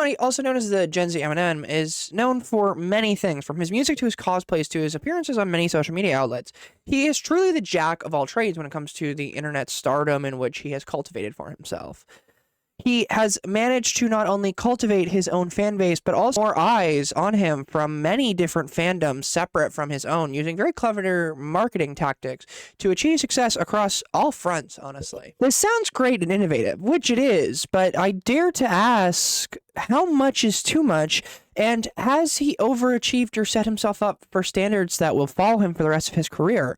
Money, also known as the Gen Z Eminem, is known for many things, from his music to his cosplays to his appearances on many social media outlets. He is truly the jack of all trades when it comes to the internet stardom in which he has cultivated for himself. He has managed to not only cultivate his own fan base, but also more eyes on him from many different fandoms separate from his own, using very clever marketing tactics to achieve success across all fronts, honestly. This sounds great and innovative, which it is, but I dare to ask, how much is too much, and has he overachieved or set himself up for standards that will follow him for the rest of his career?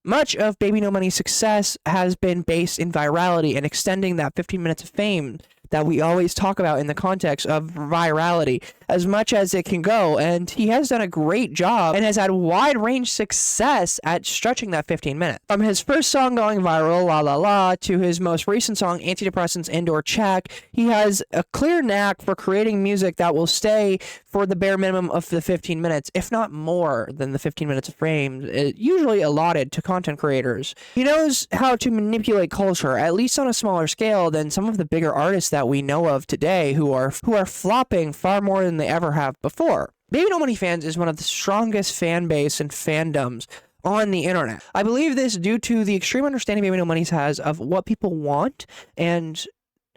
Much of BBNO Money's success has been based in virality and extending that 15 minutes of fame that we always talk about in the context of virality as much as it can go, and he has done a great job and has had wide range success at stretching that 15 minutes. From his first song going viral, La La La, to his most recent song, Antidepressants and/or Check, he has a clear knack for creating music that will stay for the bare minimum of the 15 minutes, if not more than the 15 minutes of fame, usually allotted to content creators. He knows how to manipulate culture, at least on a smaller scale than some of the bigger artists that we know of today who are flopping far more than they ever have before. BBNO Money fans is one of the strongest fan base and fandoms on the internet. I believe this due to the extreme understanding BBNO Money has of what people want and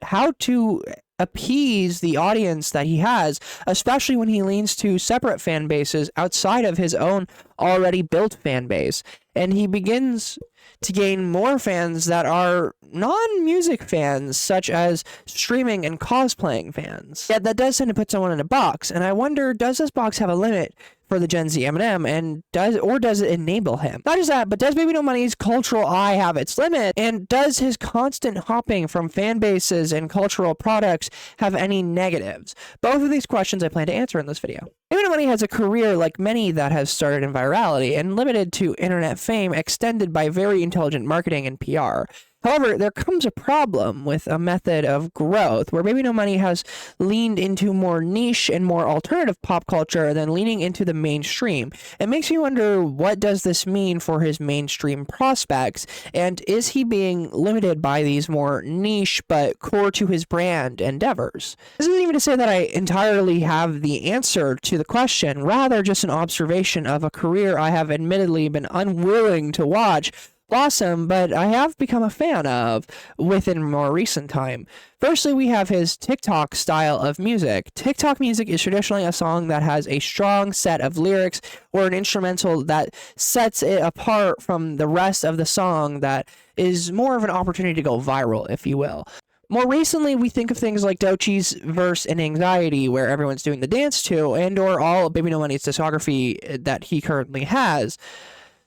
how to appease the audience that he has, especially when he leans to separate fan bases outside of his own already built fan base. And he begins to gain more fans that are non-music fans, such as streaming and cosplaying fans. Yet that does tend to put someone in a box, and I wonder, does this box have a limit for the Gen Z Eminem, and does it enable him? Not just that, but does BBNO Money's cultural eye have its limit, and does his constant hopping from fan bases and cultural products have any negatives? Both of these questions I plan to answer in this video. BBNO Money has a career like many that has started in virality and limited to internet fame, extended by very intelligent marketing and PR. However, there comes a problem with a method of growth where BBNO Money has leaned into more niche and more alternative pop culture than leaning into the mainstream. It makes me wonder, what does this mean for his mainstream prospects, and is he being limited by these more niche but core to his brand endeavors? This isn't even to say that I entirely have the answer to the question, rather just an observation of a career I have admittedly been unwilling to watch blossom, but I have become a fan of within more recent time. Firstly, we have his TikTok style of music. TikTok music is traditionally a song that has a strong set of lyrics or an instrumental that sets it apart from the rest of the song, that is more of an opportunity to go viral, if you will. More recently, we think of things like Doechie's Verse and Anxiety, where everyone's doing the dance to, and or all of BBNO Money's discography that he currently has.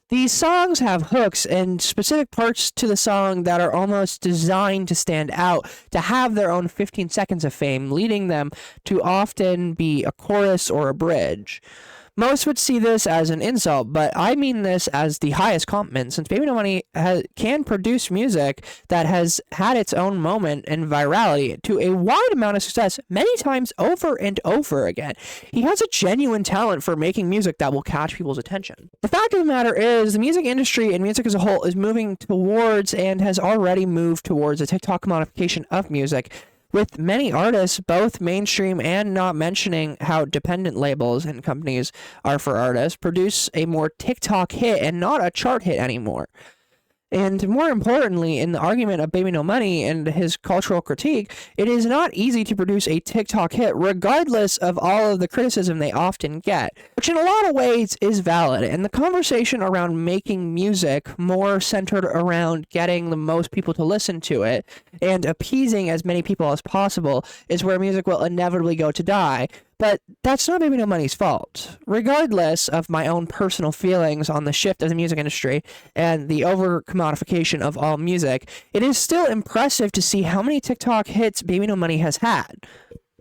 These songs have hooks and specific parts to the song that are almost designed to stand out, to have their own 15 seconds of fame, leading them to often be a chorus or a bridge. Most would see this as an insult, but I mean this as the highest compliment, since BBNO Money can produce music that has had its own moment in virality to a wide amount of success many times over and over again. He has a genuine talent for making music that will catch people's attention. The fact of the matter is, the music industry and music as a whole is moving towards, and has already moved towards, a TikTok commodification of music, with many artists, both mainstream and not mentioning how dependent labels and companies are for artists, produce a more TikTok hit and not a chart hit anymore. And more importantly, in the argument of BBNO Money and his cultural critique, it is not easy to produce a TikTok hit regardless of all of the criticism they often get, which in a lot of ways is valid. And the conversation around making music more centered around getting the most people to listen to it and appeasing as many people as possible is where music will inevitably go to die. But that's not BBNO Money's fault. Regardless of my own personal feelings on the shift of the music industry and the over-commodification of all music, it is still impressive to see how many TikTok hits BBNO Money has had.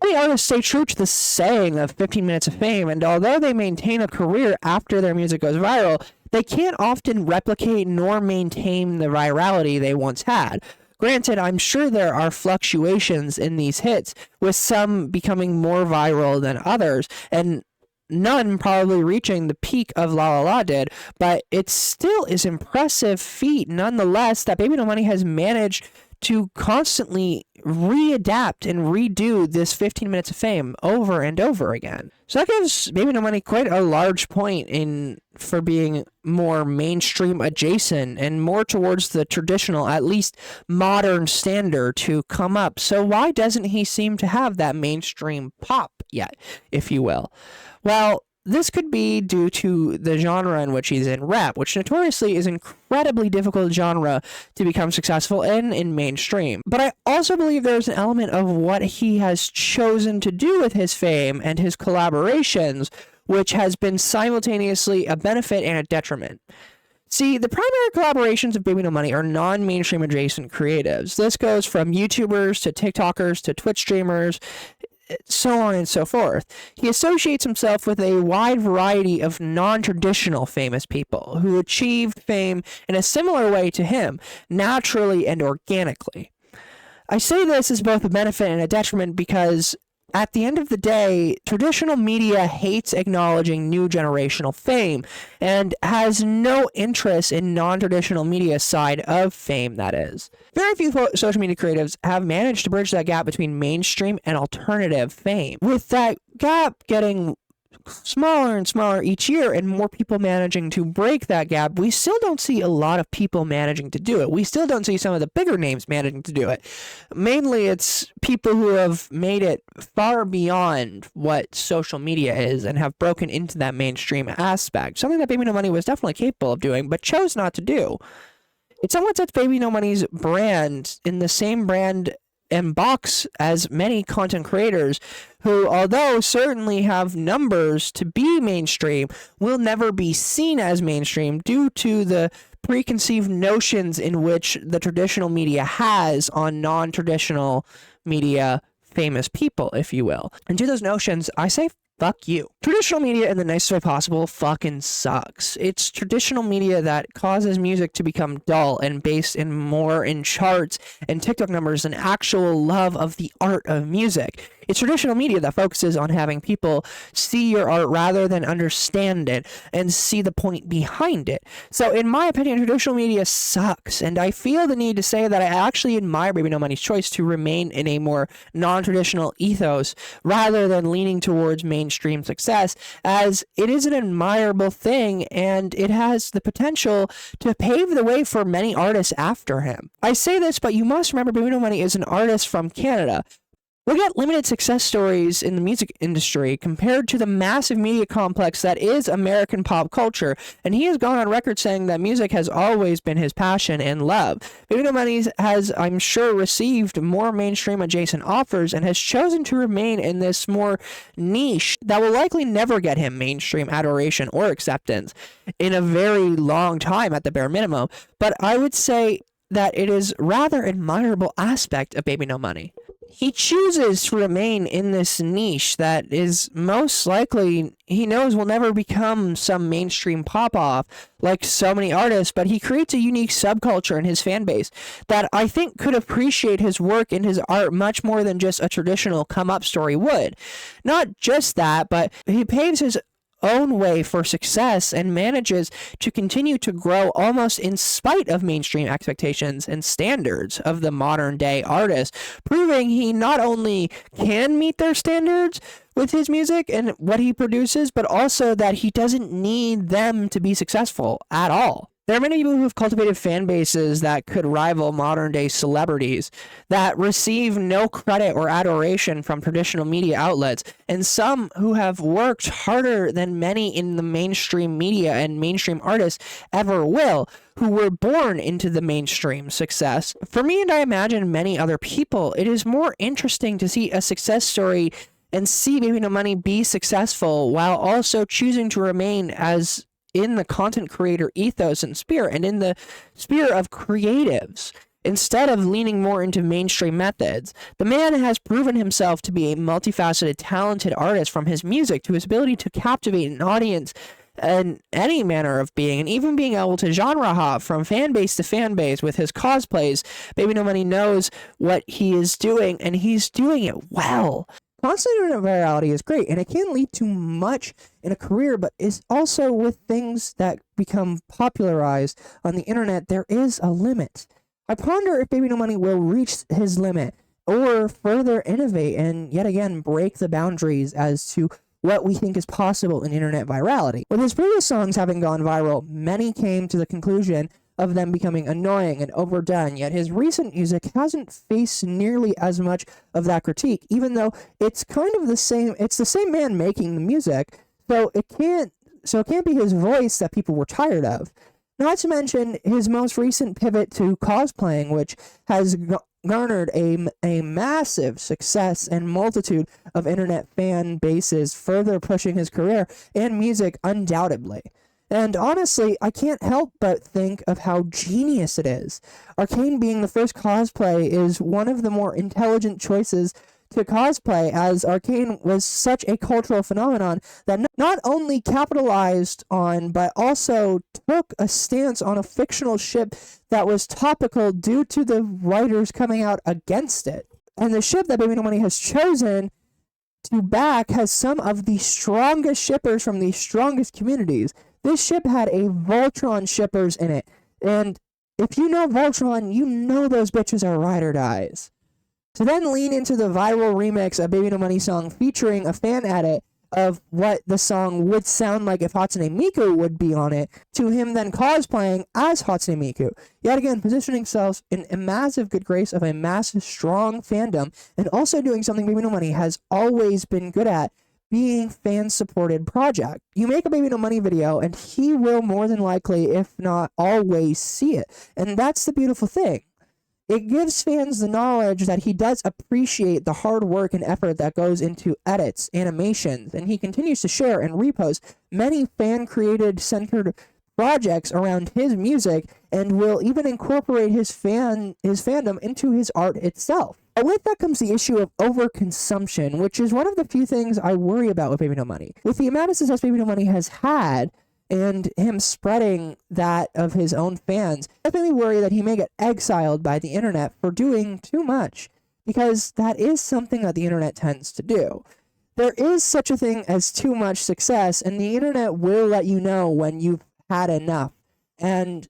Many artists stay true to the saying of 15 minutes of fame, and although they maintain a career after their music goes viral, they can't often replicate nor maintain the virality they once had. Granted, I'm sure there are fluctuations in these hits, with some becoming more viral than others, and none probably reaching the peak of La La La did, but it still is impressive feat nonetheless that BBNO Money has managed to constantly readapt and redo this 15 minutes of fame over and over again. So that gives BBNO Money quite a large point for being more mainstream adjacent and more towards the traditional, at least modern standard to come up. So why doesn't he seem to have that mainstream pop yet, if you will? Well, this could be due to the genre in which he's in, rap, which notoriously is an incredibly difficult genre to become successful in mainstream. But I also believe there's an element of what he has chosen to do with his fame and his collaborations, which has been simultaneously a benefit and a detriment. See, the primary collaborations of BBNO Money are non-mainstream adjacent creatives. This goes from YouTubers to TikTokers to Twitch streamers, so on and so forth. He associates himself with a wide variety of non-traditional famous people who achieved fame in a similar way to him, naturally and organically. I say this as both a benefit and a detriment because at the end of the day, traditional media hates acknowledging new generational fame and has no interest in non-traditional media side of fame, that is. Very few social media creatives have managed to bridge that gap between mainstream and alternative fame. With that gap getting smaller and smaller each year and more people managing to break that gap, we still don't see a lot of people managing to do it. We still don't see some of the bigger names managing to do it. Mainly it's people who have made it far beyond what social media is and have broken into that mainstream aspect. Something that BBNO Money was definitely capable of doing, but chose not to do. It somewhat sets BBNO Money's brand in the same brand and box as many content creators who, although certainly have numbers to be mainstream, will never be seen as mainstream due to the preconceived notions in which the traditional media has on non-traditional media famous people, if you will. And to those notions, I say fuck you. Traditional media, in the nicest way possible, fucking sucks. It's traditional media that causes music to become dull and based in more in charts and TikTok numbers than actual love of the art of music. It's traditional media that focuses on having people see your art rather than understand it and see the point behind it. So in my opinion, traditional media sucks, and I feel the need to say that I actually admire BBNO Money's choice to remain in a more non-traditional ethos rather than leaning towards mainstream success, as it is an admirable thing and it has the potential to pave the way for many artists after him. I say this, but you must remember BBNO Money is an artist from Canada. Look at limited success stories in the music industry compared to the massive media complex that is American pop culture, and he has gone on record saying that music has always been his passion and love. BBNO Money has, I'm sure, received more mainstream adjacent offers and has chosen to remain in this more niche that will likely never get him mainstream adoration or acceptance in a very long time at the bare minimum, but I would say that it is rather admirable aspect of BBNO Money. He chooses to remain in this niche that is most likely, he knows, will never become some mainstream pop-off like so many artists, but he creates a unique subculture in his fan base that I think could appreciate his work and his art much more than just a traditional come-up story would. Not just that, but he paves his own way for success and manages to continue to grow almost in spite of mainstream expectations and standards of the modern day artist, proving he not only can meet their standards with his music and what he produces, but also that he doesn't need them to be successful at all. There are many people who have cultivated fan bases that could rival modern-day celebrities that receive no credit or adoration from traditional media outlets, and some who have worked harder than many in the mainstream media and mainstream artists ever will, who were born into the mainstream success. For me, and I imagine many other people, it is more interesting to see a success story and see BBNO Money be successful while also choosing to remain as in the content creator ethos and spirit, and in the spirit of creatives, instead of leaning more into mainstream methods. The man has proven himself to be a multifaceted, talented artist, from his music to his ability to captivate an audience in any manner of being, and even being able to genre hop from fan base to fan base with his cosplays. BBNO Money knows what he is doing, and he's doing it well. Constant internet virality is great, and it can lead to much in a career, but is also with things that become popularized on the internet, there is a limit. I ponder if Baby No Money will reach his limit or further innovate and yet again break the boundaries as to what we think is possible in internet virality. With his previous songs having gone viral, many came to the conclusion of them becoming annoying and overdone, yet his recent music hasn't faced nearly as much of that critique, even though it's kind of the same man making the music, so it can't be his voice that people were tired of. Not to mention his most recent pivot to cosplaying, which has garnered a massive success and multitude of internet fan bases, further pushing his career and music undoubtedly. And honestly, I can't help but think of how genius it is. Arcane being the first cosplay is one of the more intelligent choices to cosplay, as Arcane was such a cultural phenomenon that not only capitalized on, but also took a stance on a fictional ship that was topical due to the writers coming out against it. And the ship that Baby No Money has chosen to back has some of the strongest shippers from the strongest communities. This ship had a Voltron shippers in it, and if you know Voltron, you know those bitches are ride or dies. To then lean into the viral remix of Baby No Money song featuring a fan edit of what the song would sound like if Hatsune Miku would be on it, to him then cosplaying as Hatsune Miku, yet again positioning himself in a massive good grace of a massive strong fandom, and also doing something Baby No Money has always been good at, being fan-supported project. You make a Baby No Money video and he will more than likely, if not always, see it, and that's the beautiful thing. It gives fans the knowledge that he does appreciate the hard work and effort that goes into edits, animations, and he continues to share and repost many fan-created centered projects around his music, and will even incorporate his fandom into his art itself. But with that comes the issue of overconsumption, which is one of the few things I worry about with Baby No Money. With the amount of success Baby No Money has had, and him spreading that of his own fans, I definitely worry that he may get exiled by the internet for doing too much, because that is something that the internet tends to do. There is such a thing as too much success, and the internet will let you know when you've had enough, and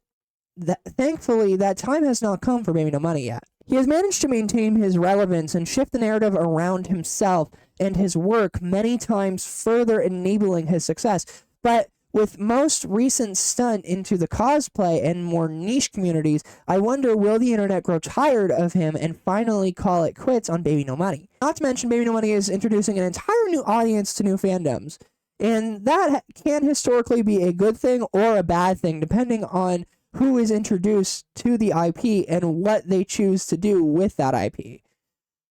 thankfully that time has not come for Baby No Money yet. He has managed to maintain his relevance and shift the narrative around himself and his work, many times further enabling his success, but with most recent stunt into the cosplay and more niche communities, I wonder, will the internet grow tired of him and finally call it quits on Baby No Money? Not to mention, Baby No Money is introducing an entire new audience to new fandoms, and that can historically be a good thing or a bad thing, depending on who is introduced to the IP and what they choose to do with that IP.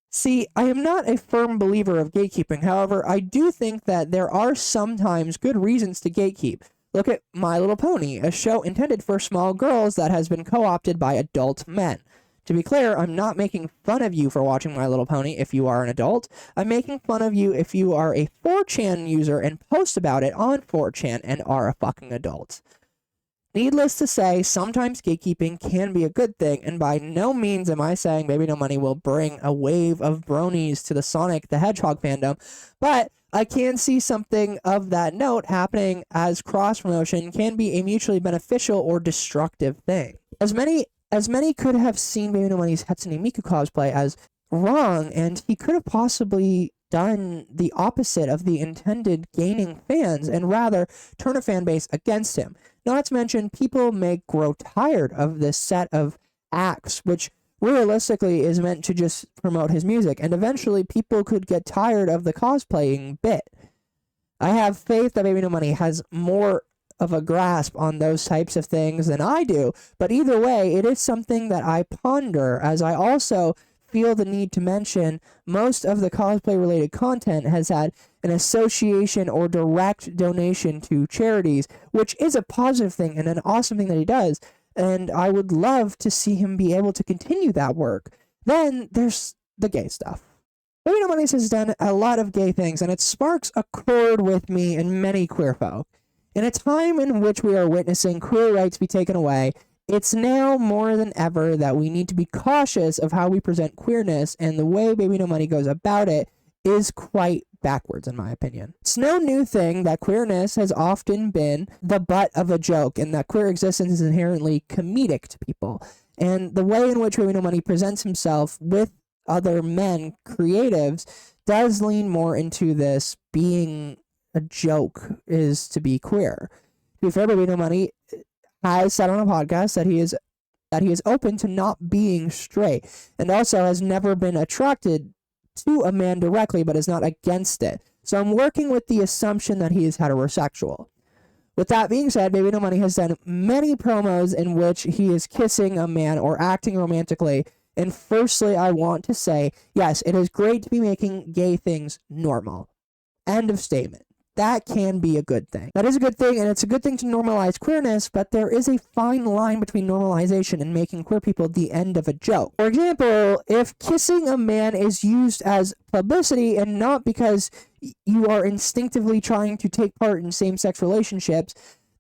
See, I am not a firm believer of gatekeeping. However, I do think that there are sometimes good reasons to gatekeep. Look at My Little Pony, a show intended for small girls that has been co-opted by adult men. To be clear, I'm not making fun of you for watching My Little Pony if you are an adult. I'm making fun of you if you are a 4chan user and post about it on 4chan and are a fucking adult. Needless to say, sometimes gatekeeping can be a good thing, and by no means am I saying Baby No Money will bring a wave of bronies to the Sonic the Hedgehog fandom, but I can see something of that note happening, as cross-promotion can be a mutually beneficial or destructive thing. As many could have seen Baby No Money's Hatsune Miku cosplay as wrong, and he could have possibly done the opposite of the intended gaining fans and rather turn a fan base against him. Not to mention, people may grow tired of this set of acts, which realistically is meant to just promote his music, and eventually people could get tired of the cosplaying bit. I have faith that Baby No Money has more of a grasp on those types of things than I do, but either way, it is something that I ponder, as I also feel the need to mention most of the cosplay related content has had an association or direct donation to charities, which is a positive thing and an awesome thing that he does, and I would love to see him be able to continue that work. Then there's the gay stuff. Baby No Money has done a lot of gay things, and it sparks a chord with me and many queer folk. In a time in which we are witnessing queer rights be taken away, it's now more than ever that we need to be cautious of how we present queerness, and the way Baby No Money goes about it is quite backwards, in my opinion. It's no new thing that queerness has often been the butt of a joke, and that queer existence is inherently comedic to people. And the way in which Baby No Money presents himself with other men, creatives, does lean more into this being a joke is to be queer. To be fair, Baby No Money has said on a podcast that he is open to not being straight, and also has never been attracted to a man directly, but is not against it. So I'm working with the assumption that he is heterosexual. With that being said, Baby No Money has done many promos in which he is kissing a man or acting romantically. And firstly, I want to say, yes, it is great to be making gay things normal. End of statement. That can be a good thing. That is a good thing, and it's a good thing to normalize queerness, but there is a fine line between normalization and making queer people the end of a joke. For example, if kissing a man is used as publicity and not because you are instinctively trying to take part in same-sex relationships,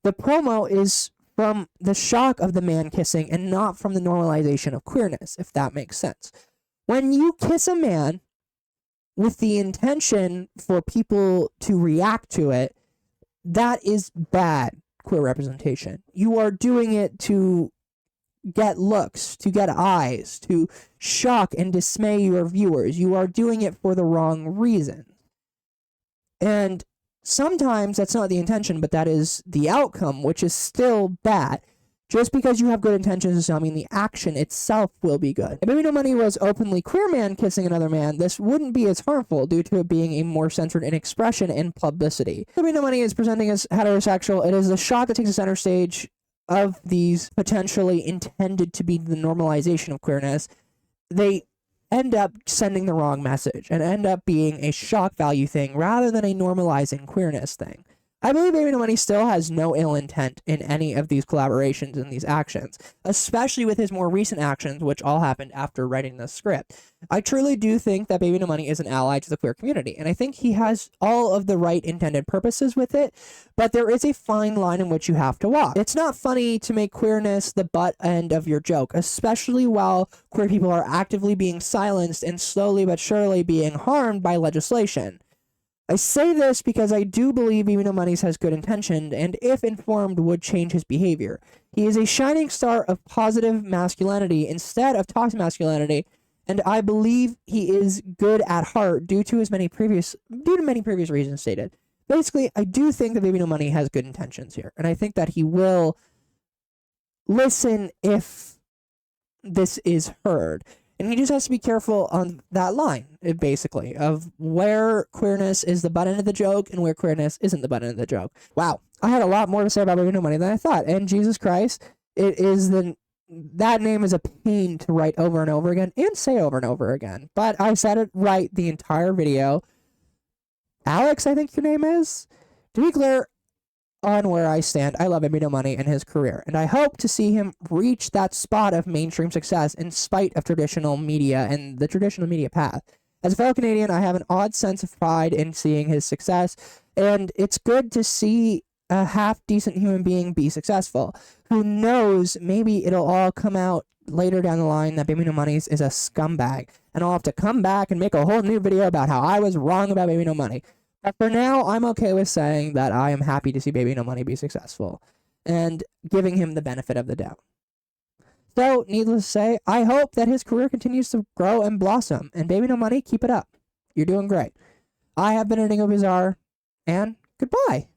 the promo is from the shock of the man kissing and not from the normalization of queerness, if that makes sense. When you kiss a man with the intention for people to react to it, that is bad queer representation. You are doing it to get looks, to get eyes, to shock and dismay your viewers. You are doing it for the wrong reason. And sometimes that's not the intention, but that is the outcome, which is still bad. Just because you have good intentions does not mean the action itself will be good. If Baby No Money was openly queer man kissing another man, this wouldn't be as harmful due to it being a more centered in expression and publicity. Baby No Money is presenting as heterosexual. It is the shot that takes the center stage of these potentially intended to be the normalization of queerness. They end up sending the wrong message and end up being a shock value thing rather than a normalizing queerness thing. I believe Baby No Money still has no ill intent in any of these collaborations and these actions, especially with his more recent actions, which all happened after writing the script. I truly do think that Baby No Money is an ally to the queer community, and I think he has all of the right intended purposes with it, but there is a fine line in which you have to walk. It's not funny to make queerness the butt end of your joke, especially while queer people are actively being silenced and slowly but surely being harmed by legislation. I say this because I do believe Baby No Money has good intention, and if informed, would change his behavior. He is a shining star of positive masculinity instead of toxic masculinity, and I believe he is good at heart due to many previous reasons stated. Basically, I do think that Baby No Money has good intentions here, and I think that he will listen if this is heard. And he just has to be careful on that line, basically, of where queerness is the butt end of the joke and where queerness isn't the butt end of the joke. Wow, I had a lot more to say about Baby No Money than I thought. And Jesus Christ, that name is a pain to write over and over again and say over and over again. But I said it right the entire video. Alex, I think your name is. To be clear on where I stand, I love Baby No Money and his career, and I hope to see him reach that spot of mainstream success in spite of traditional media and the traditional media path. As a fellow Canadian, I have an odd sense of pride in seeing his success, and it's good to see a half-decent human being be successful. Who knows, maybe it'll all come out later down the line that Baby No Money is a scumbag, and I'll have to come back and make a whole new video about how I was wrong about Baby No Money. But for now, I'm okay with saying that I am happy to see Baby No Money be successful and giving him the benefit of the doubt. So, needless to say, I hope that his career continues to grow and blossom. And Baby No Money, keep it up. You're doing great. I have been Enigma Bizarre, and goodbye.